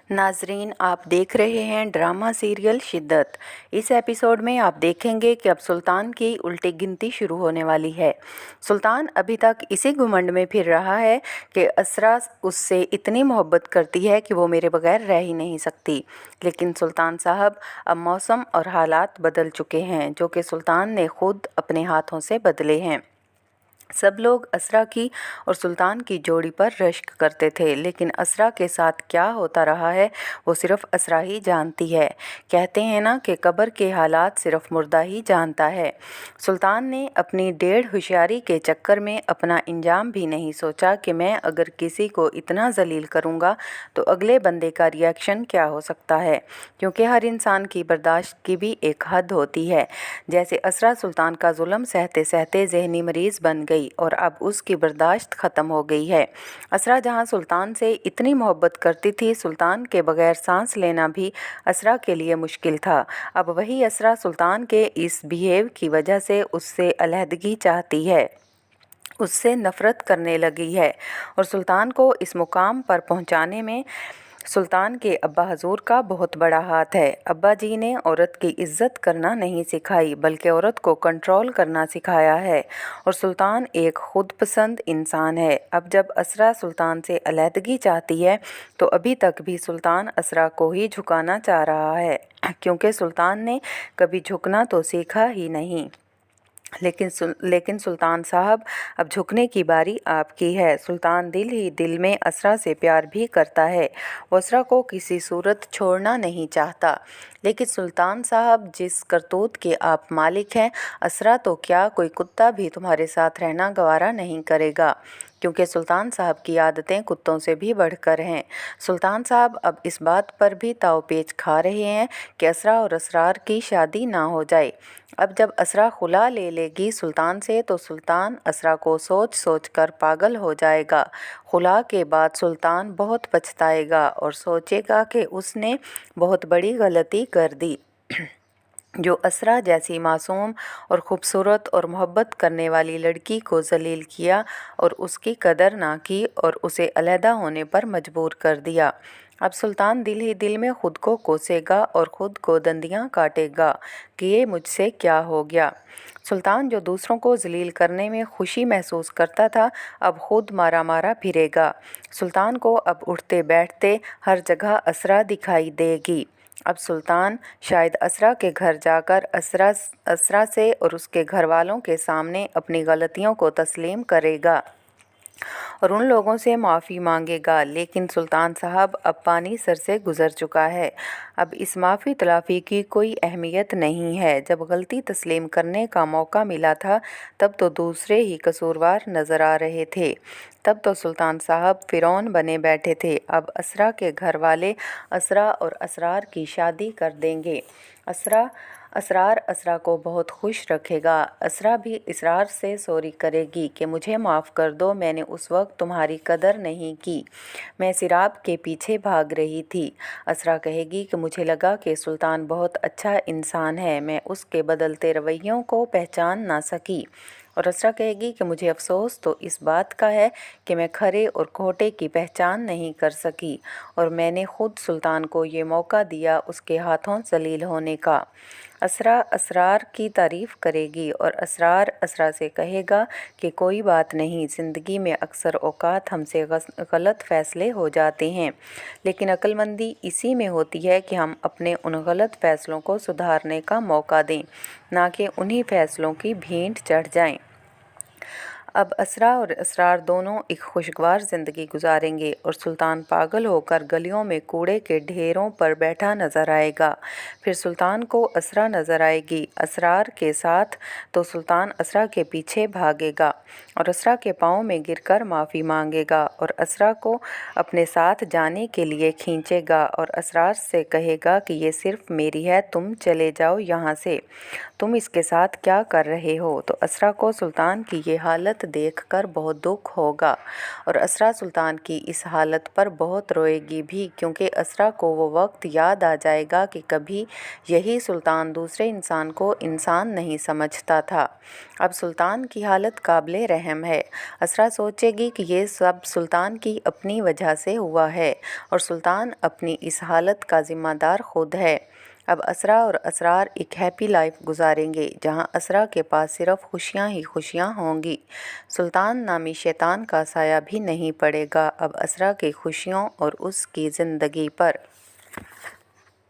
नाजरीन, आप देख रहे हैं ड्रामा सीरियल शिद्दत। इस एपिसोड में आप देखेंगे कि अब सुल्तान की उल्टी गिनती शुरू होने वाली है। सुल्तान अभी तक इसी घुमंड में फिर रहा है कि असरा उससे इतनी मोहब्बत करती है कि वो मेरे बगैर रह ही नहीं सकती। लेकिन सुल्तान साहब, अब मौसम और हालात बदल चुके हैं, जो कि सुल्तान ने खुद अपने हाथों से बदले हैं। सब लोग असरा की और सुल्तान की जोड़ी पर रश्क करते थे, लेकिन असरा के साथ क्या होता रहा है वो सिर्फ असरा ही जानती है। कहते हैं ना कि कब्र के हालात सिर्फ मुर्दा ही जानता है। सुल्तान ने अपनी डेढ़ होशियारी के चक्कर में अपना इंजाम भी नहीं सोचा कि मैं अगर किसी को इतना जलील करूँगा तो अगले बंदे का रिएक्शन क्या हो सकता है, क्योंकि हर इंसान की बर्दाश्त की भी एक हद होती है। जैसे असरा सुल्तान का जुल्म सहते सहते जहनी मरीज बन गई और अब उसकी बर्दाश्त ख़त्म हो गई है। असरा जहां सुल्तान से इतनी मोहब्बत करती थी, सुल्तान के बगैर सांस लेना भी असरा के लिए मुश्किल था। अब वही असरा सुल्तान के इस बिहेव की वजह से उससे अलहदगी चाहती है, उससे नफ़रत करने लगी है। और सुल्तान को इस मुकाम पर पहुंचाने में सुल्तान के अब्बा हजूर का बहुत बड़ा हाथ है। अब्बा जी ने औरत की इज्जत करना नहीं सिखाई, बल्कि औरत को कंट्रोल करना सिखाया है। और सुल्तान एक खुद पसंद इंसान है। अब जब असरा सुल्तान से अलहदगी चाहती है तो अभी तक भी सुल्तान असरा को ही झुकाना चाह रहा है, क्योंकि सुल्तान ने कभी झुकना तो सीखा ही नहीं। लेकिन सुल्तान साहब, अब झुकने की बारी आपकी है। सुल्तान दिल ही दिल में असरा से प्यार भी करता है, वो असरा को किसी सूरत छोड़ना नहीं चाहता। लेकिन सुल्तान साहब, जिस करतूत के आप मालिक हैं, असरा तो क्या कोई कुत्ता भी तुम्हारे साथ रहना गवारा नहीं करेगा, क्योंकि सुल्तान साहब की आदतें कुत्तों से भी बढ़कर हैं। सुल्तान साहब अब इस बात पर भी ताव पेच खा रहे हैं कि असरा और असरार की शादी ना हो जाए। अब जब असरा खुला ले लेगी सुल्तान से तो सुल्तान असरा को सोच सोच कर पागल हो जाएगा। खुला के बाद सुल्तान बहुत पछताएगा और सोचेगा कि उसने बहुत बड़ी गलती कर दी, जो असरा जैसी मासूम और ख़ूबसूरत और मोहब्बत करने वाली लड़की को जलील किया और उसकी कदर ना की और उसे अलहदा होने पर मजबूर कर दिया। अब सुल्तान दिल ही दिल में खुद को कोसेगा और ख़ुद को दंदियां काटेगा कि ये मुझसे क्या हो गया। सुल्तान, जो दूसरों को जलील करने में खुशी महसूस करता था, अब खुद मारा मारा फिरेगा। सुल्तान को अब उठते बैठते हर जगह असरा दिखाई देगी। अब सुल्तान शायद असरा के घर जाकर असरा से और उसके घर वालों के सामने अपनी गलतियों को तस्लीम करेगा और उन लोगों से माफ़ी मांगेगा। लेकिन सुल्तान साहब, अब पानी सर से गुज़र चुका है। अब इस माफ़ी तलाफ़ी की कोई अहमियत नहीं है। जब गलती तस्लीम करने का मौका मिला था तब तो दूसरे ही कसूरवार नज़र आ रहे थे। तब तो सुल्तान साहब फ़िरौन बने बैठे थे। अब असरा के घर वाले असरा और असरार की शादी कर देंगे। असरार असरा को बहुत खुश रखेगा। असरा भी इसरार से सॉरी करेगी कि मुझे माफ़ कर दो, मैंने उस वक्त तुम्हारी कदर नहीं की, मैं सिराब के पीछे भाग रही थी। असरा कहेगी कि मुझे लगा कि सुल्तान बहुत अच्छा इंसान है, मैं उसके बदलते रवैयों को पहचान ना सकी। और असरा कहेगी कि मुझे अफसोस तो इस बात का है कि मैं खरे और खोटे की पहचान नहीं कर सकी और मैंने खुद सुल्तान को ये मौका दिया उसके हाथों जलील होने का। असरा असरार की तारीफ़ करेगी और असरार असरा से कहेगा कि कोई बात नहीं, ज़िंदगी में अक्सर औक़ात हमसे गलत फ़ैसले हो जाते हैं, लेकिन अक्लमंदी इसी में होती है कि हम अपने उन गलत फ़ैसलों को सुधारने का मौका दें, ना कि उन्हीं फ़ैसलों की भेंट चढ़ जाएं। अब असरा और असरार दोनों एक खुशगवार ज़िंदगी गुजारेंगे और सुल्तान पागल होकर गलियों में कूड़े के ढेरों पर बैठा नज़र आएगा। फिर सुल्तान को असरा नज़र आएगी असरार के साथ, तो सुल्तान असरा के पीछे भागेगा और असरा के पाँव में गिरकर माफ़ी मांगेगा और असरा को अपने साथ जाने के लिए खींचेगा और असरार से कहेगा कि ये सिर्फ मेरी है, तुम चले जाओ यहाँ से, तुम इसके साथ क्या कर रहे हो। तो असरा को सुल्तान की ये हालत देखकर बहुत दुख होगा और असरा सुल्तान की इस हालत पर बहुत रोएगी भी, क्योंकि असरा को वो वक्त याद आ जाएगा कि कभी यही सुल्तान दूसरे इंसान को इंसान नहीं समझता था। अब सुल्तान की हालत काबिल رحم ہے۔ اسرا سوچے گی کہ یہ سب سلطان کی اپنی وجہ سے ہوا ہے اور سلطان اپنی اس حالت کا ذمہ دار خود ہے۔ اب اسرا اور اسرار ایک ہیپی لائف گزاریں گے جہاں اسرا کے پاس صرف خوشیاں ہی خوشیاں ہوں گی۔ سلطان نامی شیطان کا سایہ بھی نہیں پڑے گا اب اسرا کی خوشیوں اور اس کی زندگی پر۔